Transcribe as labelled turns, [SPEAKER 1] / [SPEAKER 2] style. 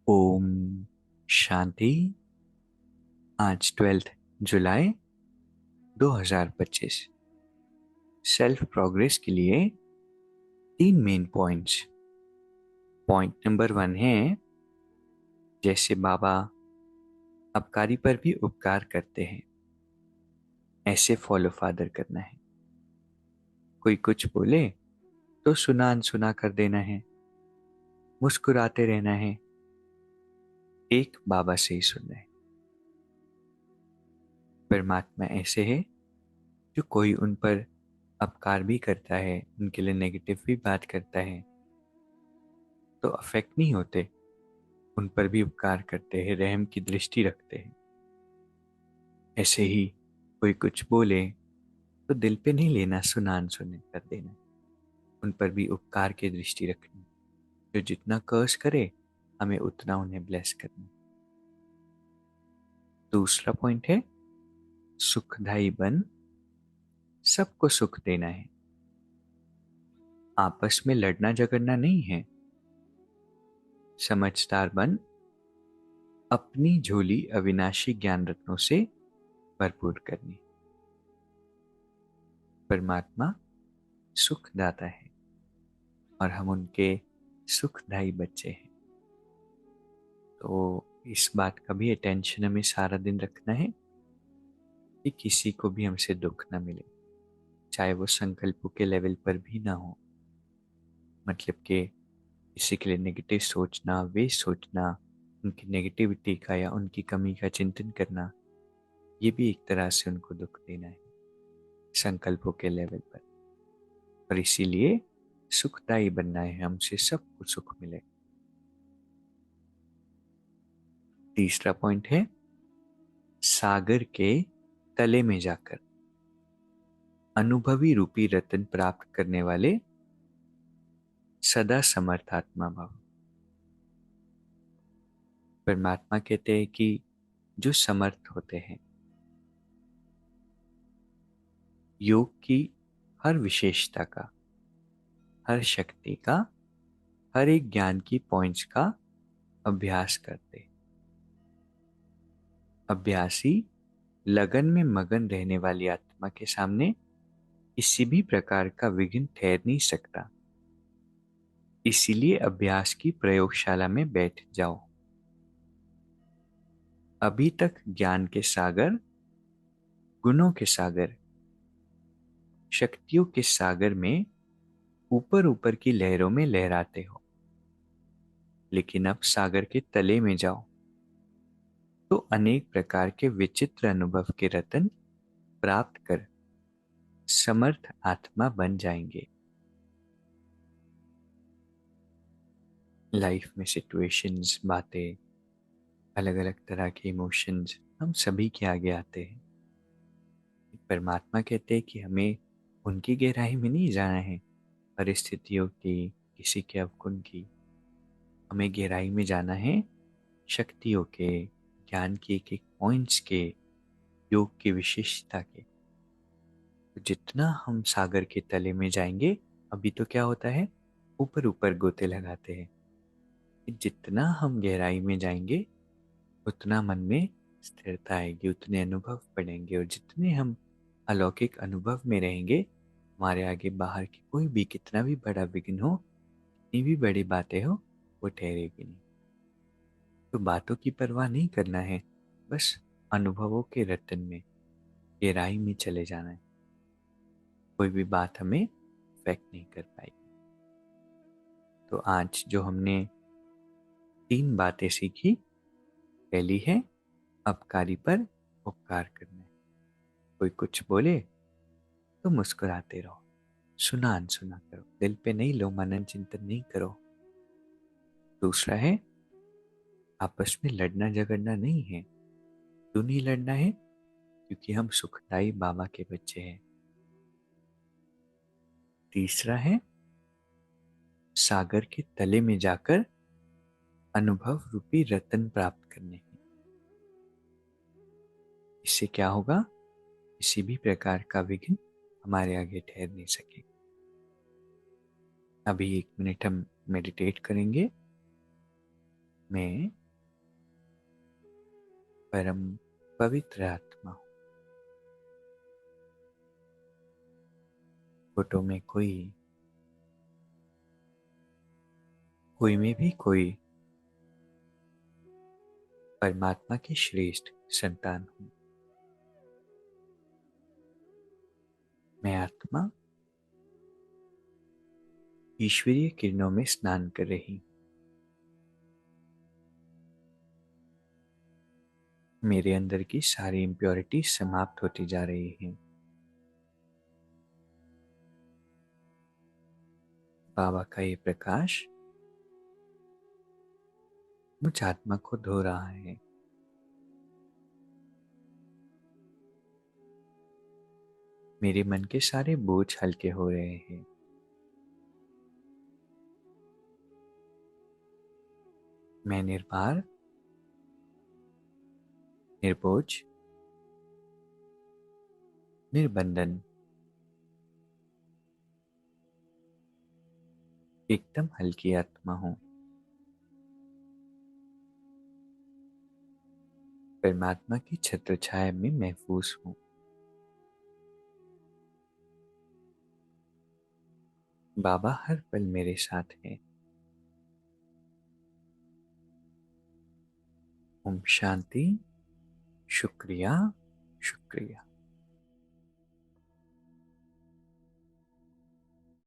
[SPEAKER 1] ओम शांति। आज 12 जुलाई 2025। Self progress के लिए 3 मेन पॉइंट्स। पॉइंट नंबर 1 है, जैसे बाबा अपकारी पर भी उपकार करते हैं ऐसे फॉलो फादर करना है। कोई कुछ बोले तो सुना अनसुना कर देना है, मुस्कुराते रहना है, एक बाबा से ही सुनना है। परमात्मा ऐसे है जो कोई उन पर अपकार भी करता है, उनके लिए नेगेटिव भी बात करता है तो अफेक्ट नहीं होते, उन पर भी उपकार करते हैं, रहम की दृष्टि रखते हैं। ऐसे ही कोई कुछ बोले तो दिल पे नहीं लेना, सुना अनसुने कर देना, उन पर भी उपकार की दृष्टि रखनी। जो जितना कर्स करे हमें उतना उन्हें ब्लेस करना। दूसरा पॉइंट है, सुखदाई बन सबको सुख देना है। आपस में लड़ना झगड़ना नहीं है। समझदार बन अपनी झोली अविनाशी ज्ञान रत्नों से भरपूर करनी। परमात्मा सुखदाता है और हम उनके सुखदायी बच्चे हैं। तो इस बात का भी अटेंशन हमें सारा दिन रखना है कि किसी को भी हमसे दुख ना मिले, चाहे वो संकल्पों के लेवल पर भी ना हो। मतलब कि किसी के लिए नेगेटिव सोचना, वे सोचना, उनकी नेगेटिविटी का या उनकी कमी का चिंतन करना, ये भी एक तरह से उनको दुख देना है संकल्पों के लेवल पर। और इसीलिए सुखदायी बनना है, हमसे सबको सुख मिले। तीसरा पॉइंट है, सागर के तले में जाकर अनुभवी रूपी रत्न प्राप्त करने वाले सदा समर्थात्मा भव। परमात्मा कहते हैं कि जो समर्थ होते हैं, योग की हर विशेषता का, हर शक्ति का, हर एक ज्ञान की पॉइंट्स का अभ्यास करते। अभ्यासी लगन में मगन रहने वाली आत्मा के सामने किसी भी प्रकार का विघ्न ठहर नहीं सकता। इसीलिए अभ्यास की प्रयोगशाला में बैठ जाओ। अभी तक ज्ञान के सागर, गुणों के सागर, शक्तियों के सागर में ऊपर ऊपर की लहरों में लहराते हो, लेकिन अब सागर के तले में जाओ तो अनेक प्रकार के विचित्र अनुभव के रत्न प्राप्त कर समर्थ आत्मा बन जाएंगे। लाइफ में सिचुएशंस, बातें, अलग अलग तरह के इमोशंस हम सभी के आगे आते हैं। परमात्मा कहते हैं कि हमें उनकी गहराई में नहीं जाना है, परिस्थितियों की, किसी के अवगुण की। हमें गहराई में जाना है शक्तियों के, ज्ञान के एक एक पॉइंट्स के, योग की विशेषता के। तो जितना हम सागर के तले में जाएंगे, अभी तो क्या होता है, ऊपर ऊपर गोते लगाते हैं। जितना हम गहराई में जाएंगे उतना मन में स्थिरता आएगी, उतने अनुभव बढ़ेंगे, और जितने हम अलौकिक अनुभव में रहेंगे, हमारे आगे बाहर की कोई भी कितना भी बड़ा विघ्न हो, कितनी भी बड़ी बातें हो, वो ठहरेगी नहीं। तो बातों की परवाह नहीं करना है, बस अनुभवों के रतन में, गहराई में चले जाना है। कोई भी बात हमें इफेक्ट नहीं कर पाएगी। तो आज जो हमने 3 बातें सीखी, पहली है अपकारी पर उपकार करना है। कोई कुछ बोले तो मुस्कुराते रहो, सुना अनसुना करो, दिल पे नहीं लो, मनन चिंतन नहीं करो। दूसरा है, आपस में लड़ना झगड़ना नहीं है। क्यों नहीं लड़ना है? क्योंकि हम सुखदाई बाबा के बच्चे हैं। तीसरा है, सागर के तले में जाकर अनुभव रूपी रतन प्राप्त करने हैं। इससे क्या होगा, किसी भी प्रकार का विघ्न हमारे आगे ठहर नहीं सके। अभी 1 मिनट हम मेडिटेट करेंगे। मैं परम पवित्र आत्मा हूँ। फोटो में कोई में भी कोई परमात्मा की श्रेष्ठ संतान हूँ। मैं आत्मा ईश्वरीय किरणों में स्नान कर रही हूँ। मेरे अंदर की सारी इम्प्योरिटी समाप्त होती जा रही है। बाबा का ये प्रकाश मुझ आत्मा को धो रहा है। मेरे मन के सारे बोझ हल्के हो रहे हैं। मैं निर्भर, निर्बोझ, निर्बंधन, एकदम हल्की आत्मा हूँ। परमात्मा की छत्र छाया में महफूज हूँ। बाबा हर पल मेरे साथ है। ओम शांति। शुक्रिया, शुक्रिया।